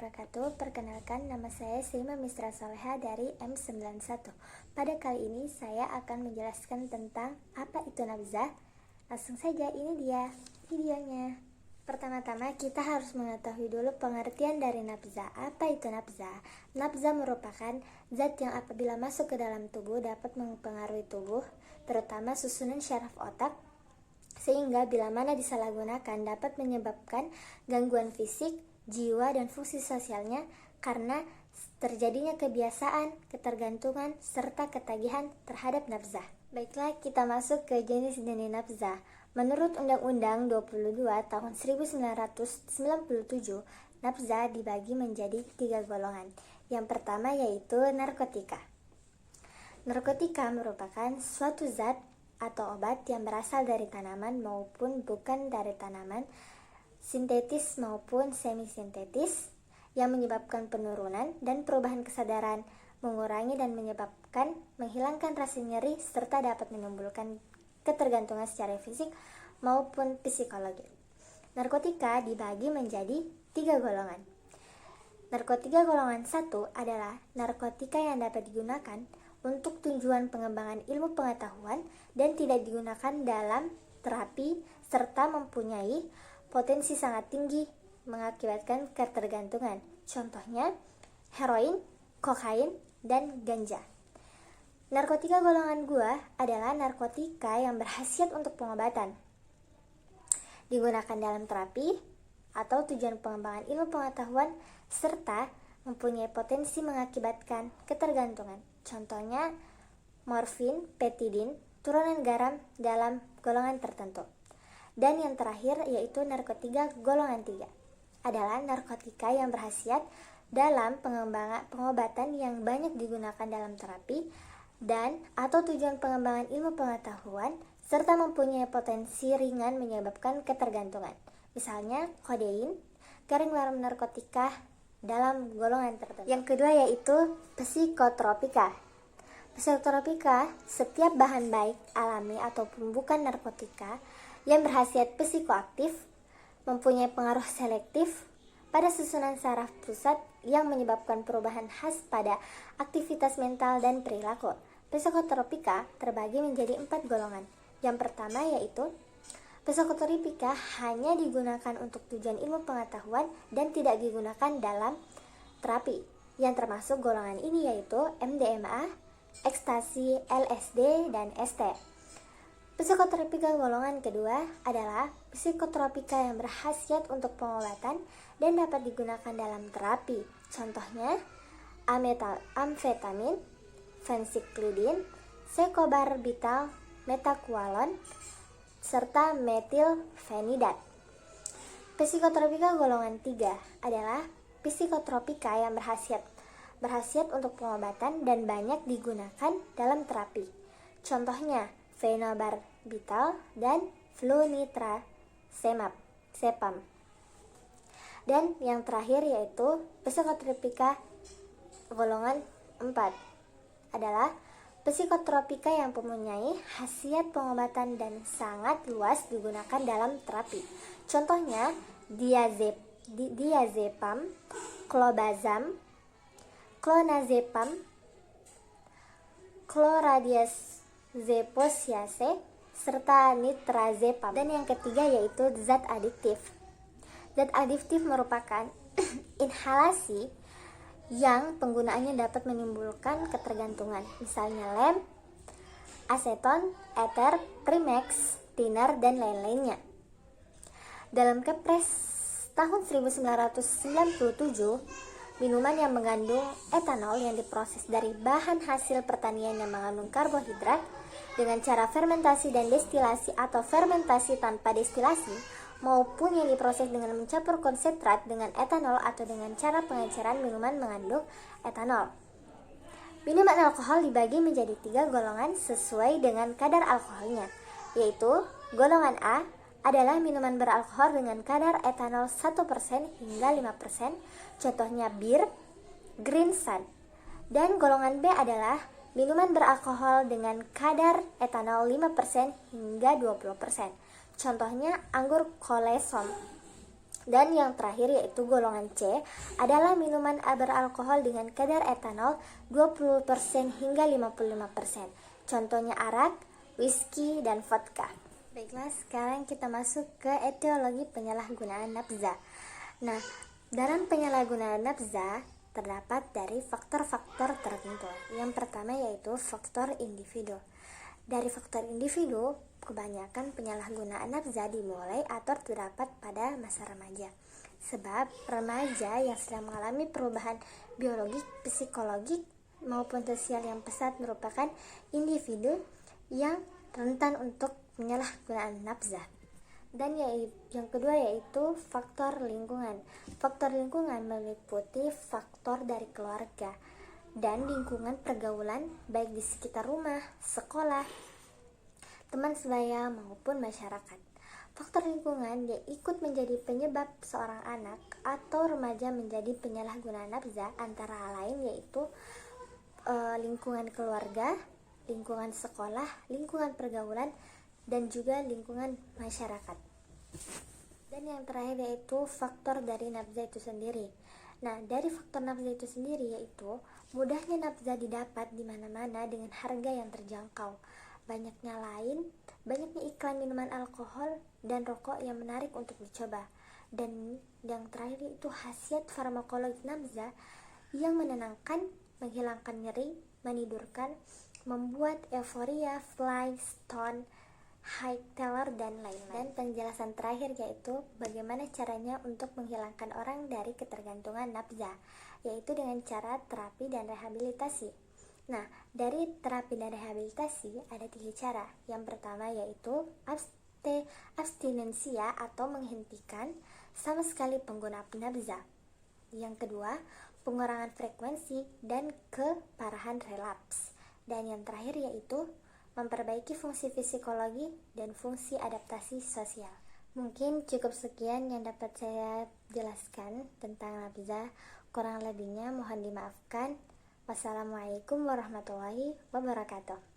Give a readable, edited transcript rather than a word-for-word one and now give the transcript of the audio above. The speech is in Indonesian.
wabarakatuh. Perkenalkan, nama saya Sima Misra Soleha dari M91. Pada kali ini saya akan menjelaskan tentang apa itu nabzah. Langsung saja, ini dia videonya. Pertama-tama kita harus mengetahui dulu pengertian dari nabzah. Apa itu nabzah? Nabzah merupakan zat yang apabila masuk ke dalam tubuh dapat mempengaruhi tubuh, terutama susunan syaraf otak, sehingga bila mana disalahgunakan dapat menyebabkan gangguan fisik, jiwa, dan fungsi sosialnya karena terjadinya kebiasaan, ketergantungan, serta ketagihan terhadap nabzah. Baiklah, kita masuk ke jenis-jenis nabzah. Menurut Undang-Undang 22 tahun 1997, nabzah dibagi menjadi 3 golongan. Yang pertama yaitu narkotika. Narkotika merupakan suatu zat atau obat yang berasal dari tanaman maupun bukan dari tanaman, sintetis maupun semi-sintetis, yang menyebabkan penurunan dan perubahan kesadaran, mengurangi dan menyebabkan menghilangkan rasa nyeri, serta dapat menimbulkan ketergantungan secara fisik maupun psikologi. Narkotika dibagi menjadi 3 golongan. Narkotika golongan 1 adalah narkotika yang dapat digunakan untuk tujuan pengembangan ilmu pengetahuan dan tidak digunakan dalam terapi, serta mempunyai potensi sangat tinggi mengakibatkan ketergantungan. Contohnya heroin, kokain, dan ganja. Narkotika golongan 2 adalah narkotika yang berkhasiat untuk pengobatan, digunakan dalam terapi atau tujuan pengembangan ilmu pengetahuan, serta mempunyai potensi mengakibatkan ketergantungan. Contohnya morfin, petidin, turunan garam dalam golongan tertentu. Dan yang terakhir yaitu narkotika golongan 3 adalah narkotika yang berkhasiat dalam pengobatan yang banyak digunakan dalam terapi dan atau tujuan pengembangan ilmu pengetahuan, serta mempunyai potensi ringan menyebabkan ketergantungan. Misalnya kodein, garing warna narkotika dalam golongan tertentu. Yang kedua yaitu psikotropika. Psikotropika, setiap bahan baik alami ataupun bukan narkotika yang berkhasiat psikoaktif, mempunyai pengaruh selektif pada susunan saraf pusat yang menyebabkan perubahan khas pada aktivitas mental dan perilaku. Psikotropika terbagi menjadi 4 golongan. Yang pertama yaitu psikotropika hanya digunakan untuk tujuan ilmu pengetahuan dan tidak digunakan dalam terapi. Yang termasuk golongan ini yaitu MDMA, ekstasi, LSD, dan ST. Psikotropika golongan kedua adalah psikotropika yang berkhasiat untuk pengobatan dan dapat digunakan dalam terapi. Contohnya amfetamin, fensiklidin, sekobarbital, metakualon, serta metilfenidat. Psikotropika golongan 3 adalah psikotropika yang berkhasiat untuk pengobatan dan banyak digunakan dalam terapi. Contohnya fenobarbital dan flunitrazepam. Dan yang terakhir yaitu psikotropika golongan 4 adalah psikotropika yang mempunyai khasiat pengobatan dan sangat luas digunakan dalam terapi. Contohnya diazepam, clobazam, clonazepam, chlordiazepam, serta nitrazepam. Dan yang ketiga yaitu zat adiktif. Zat adiktif merupakan inhalasi yang penggunaannya dapat menimbulkan ketergantungan. Misalnya lem, aseton, eter, primex, thinner, dan lain-lainnya. Dalam Kepres tahun 1997, minuman yang mengandung etanol yang diproses dari bahan hasil pertanian yang mengandung karbohidrat dengan cara fermentasi dan destilasi atau fermentasi tanpa destilasi, maupun yang diproses dengan mencampur konsentrat dengan etanol atau dengan cara pengenceran minuman mengandung etanol. Minuman alkohol dibagi menjadi 3 golongan sesuai dengan kadar alkoholnya, yaitu golongan A adalah minuman beralkohol dengan kadar etanol 1% hingga 5%, contohnya bir, green sun. Dan golongan B adalah minuman beralkohol dengan kadar etanol 5% hingga 20%, contohnya anggur kolesom. Dan yang terakhir yaitu golongan C adalah minuman beralkohol dengan kadar etanol 20% hingga 55%. Contohnya arak, whisky, dan vodka. Baiklah, sekarang kita masuk ke etiologi penyalahgunaan nafza. Nah, dalam penyalahgunaan nafza terdapat dari faktor-faktor tertentu. Yang pertama yaitu faktor individu. Dari faktor individu, kebanyakan penyalahgunaan nafza dimulai atau terdapat pada masa remaja. Sebab remaja yang sedang mengalami perubahan biologik, psikologik, maupun sosial yang pesat merupakan individu yang rentan untuk penyalahgunaan nafza. Dan yang kedua yaitu faktor lingkungan. Faktor lingkungan meliputi faktor dari keluarga dan lingkungan pergaulan baik di sekitar rumah, sekolah, teman sebaya maupun masyarakat. Faktor lingkungan dia ikut menjadi penyebab seorang anak atau remaja menjadi penyalahguna nafza, antara lain yaitu lingkungan keluarga, lingkungan sekolah, lingkungan pergaulan, dan juga lingkungan masyarakat. Dan yang terakhir yaitu faktor dari nafza itu sendiri. Nah, dari faktor nafza itu sendiri yaitu mudahnya nafza didapat di mana-mana dengan harga yang terjangkau. Banyaknya iklan minuman alkohol dan rokok yang menarik untuk dicoba. Dan yang terakhir itu khasiat farmakologi nafza yang menenangkan, menghilangkan nyeri, menidurkan, membuat euforia, fly, stone, high teller, dan lain-lain. Dan penjelasan terakhir yaitu bagaimana caranya untuk menghilangkan orang dari ketergantungan nafza, yaitu dengan cara terapi dan rehabilitasi. Nah, dari terapi dan rehabilitasi ada 3 cara. Yang pertama yaitu abstinensia atau menghentikan sama sekali penggunaan nafza. Yang kedua, pengurangan frekuensi dan keparahan relaps. Dan yang terakhir yaitu memperbaiki fungsi psikologi dan fungsi adaptasi sosial. Mungkin cukup sekian yang dapat saya jelaskan tentang nafza. Kurang lebihnya mohon dimaafkan. Wassalamualaikum warahmatullahi wabarakatuh.